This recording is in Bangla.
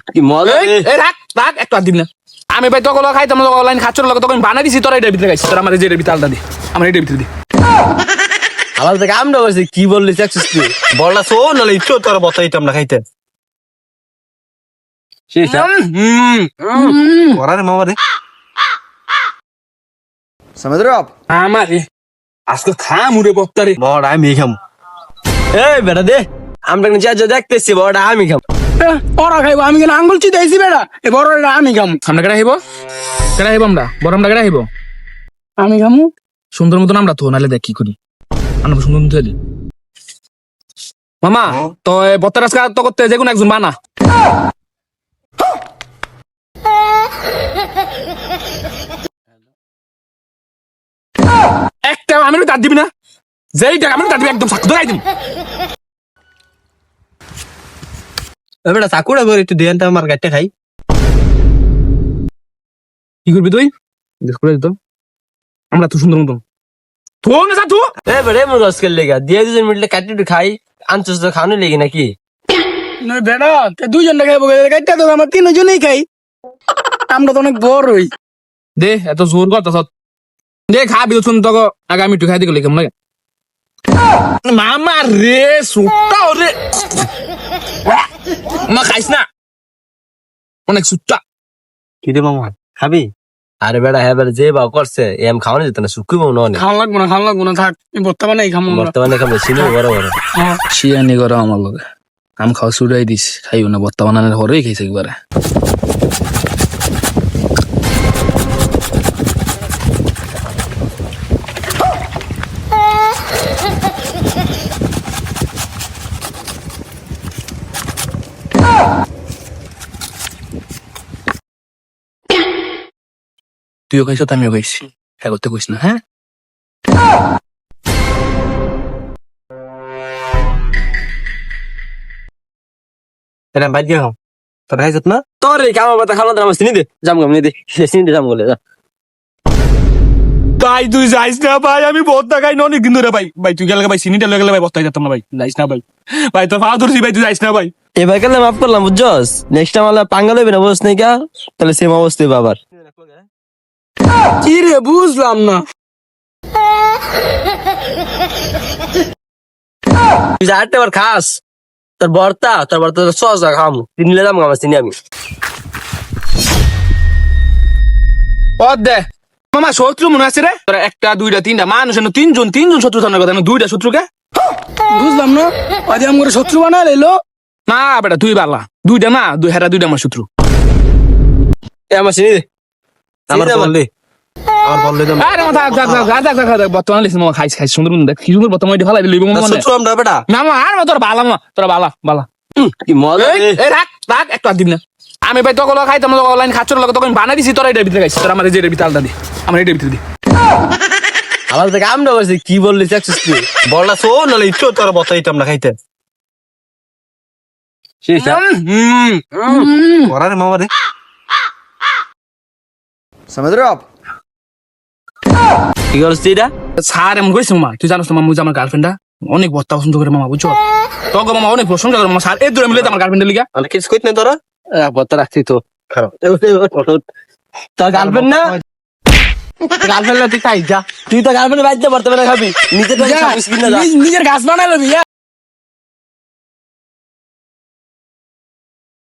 কি মজা রাখ রাখ একটু আর দিন না আমি ভাই তখন খাইতাম অনলাইন খাচ্ছর লাগে তখন বানাই দিছি তোরা এটার ভিতরে খাইছি তোরা আমার যে ভিতরে আলদা দি আমার এটার ভিতরে দি আমার থেকে আমরা বলছি কি বললি চাচ্ছিস তুই বলটা শো নাহলে ইচ্ছো তোর বসাইতাম না খাইতে করার মামা রে समझ रहे हो आप? আমার আজকে খাম উড়ে বক্তারে বড় আমি খাম এই বেটা দে আমরা যা দেখতেছি বড় আমি খাম ওরা খাইবো আমি কেন আঙ্গুল চিতাইছি বেড়া এ বড় আমি খামু আমরা কেডা হইব আমরা বড় আমরা কেডা হইব আমি খামু সুন্দর মতন আমরা তো নালে দেখ কি করি আমরা সুন্দর মতো দি মামা তো বত্তার আজকে তো করতে যে কোনো একজন বানা একটা আমি দাঁত দিবি না যেই দেখ আমি দাঁত দিবি একদম সাক্ষ্য ধরাই দিম বেটা চাকুটা করে একটু দেন তো আমার গাড়িটা খাই কি করবি তুই দেখ করে দিত আমরা তো সুন্দর মতন তো না যা তুই এ বেড়ে মোর গসকেল লেগা দিয়ে দুজন মিটলে কাটি একটু খাই আনছস তো খাওয়ানো লেগে নাকি না বেড়া তে দুইজন খাইবো গাইটা তো আমরা তিনজনই খাই আমরা তো অনেক বড় হই দে এত জোর কথা সত দে খাবি শুন তো আগে আমি একটু খাই দিকে কেমন লাগে মামা রে সুট্টা রে মা খাইস না অনেক সুট্টা কি রে মামা খাবি আরে বেড়া হ্যাঁ বেড়া যে বাউ করছে এম খাওয়ানো যেত না শুকুই মামা অনেক খাওয়া লাগবো না থাক বর্তমানে খামু আমরা বর্তমানে খাবে সিনে বড় বড় শিয়ানি করা আমার লগে আম খাওয়া শুরুই দিস খাইও না বর্তমানে হরেই খাইছে একবারে তুইও খাইছ আমিও খাইছি হ্যাঁ করতে কইস না হ্যাঁ এটা বাইক দিয়ে খাও তোর খাইছত না তোর এই কামার পাতা খাওয়ানো আমার চিনি দে জাম গাম নি দে চিনি দে জাম গলে যা ভাই তুই যাইস না ভাই আমি বত্তা খাই না অনেক দিন ধরে ভাই ভাই তুই গেলে ভাই চিনিটা লেগে ভাই বস্তায় যেতাম না ভাই যাইস না ভাই ভাই তোর পা ধরছি ভাই তুই যাইস না ভাই এবার গেলে মাফ করলাম বুঝছস নেক্সট টাইম আলা পাঙ্গা লইবি না বুঝছ নাই কা তাহলে সেম অবস্থা হইব আবার কি রে বুঝলাম না তুই যা আটটা বার খাস তোর বর্তা সস খামু তিনলে দাম আমার চিনি আমি পদ দে মামা শত্রু মনে আছে রে তোরা একটা দুইটা তিনটা মানুষ তিনজন শত্রু থাকার কথা না দুইটা শত্রুকে বুঝলাম না আজ আমার শত্রু বানা লইলো না বেটা তুই বালা দুইটা না দুইটা আমার শত্রু এ আমার চিনি দে আমার বললে আমার বললে তো আরে থাক বর্তমানে লিস মামা খাইস খাইস সুন্দর দেখ কি সুন্দর বর্তমানে এটা ভালো লইব মামা শত্রু আমরা বেটা না মা আর তোর বালা মা তোর বালা কি মজা এই রাখ একটু আর দিন না আমি ভাই তখন খাইতাম অনলাইন খাচ্ছর লাগে তখন বানাই দিছি তোরা এটার ভিতরে খাইছি তোরা আমার যে এটার ভিতরে আলদা দি আমার এটার ভিতরে দি আমার থেকে আমরা বলছি কি বললি চাচ্ছিস তুই বলটা শো নাহলে ইচ্ছো তোর বসাইতাম না খাইতে করার মামা রে समझ रहे हो आप? কি করছিস এটা স্যার এমন করেছে মামা তুই জানোস তো মামা আমার গার্লফ্রেন্ডটা অনেক বত্তা পছন্দ করে মামা বুঝছো তোকে মামা অনেক প্রশংসা করে মামা স্যার এই দূরে মিলে আমার গার্লফ্রেন্ডের লিগা মানে কিছু কইত না তোরা বত্তা রাখছি তো খারাপ তোর গার্লফ্রেন্ড না গার্লফ্রেন্ড তুই খাই যা তুই তো গার্লফ্রেন্ড বাইতে বর্তমানে খাবি নিজের নিজের গাছ বানালো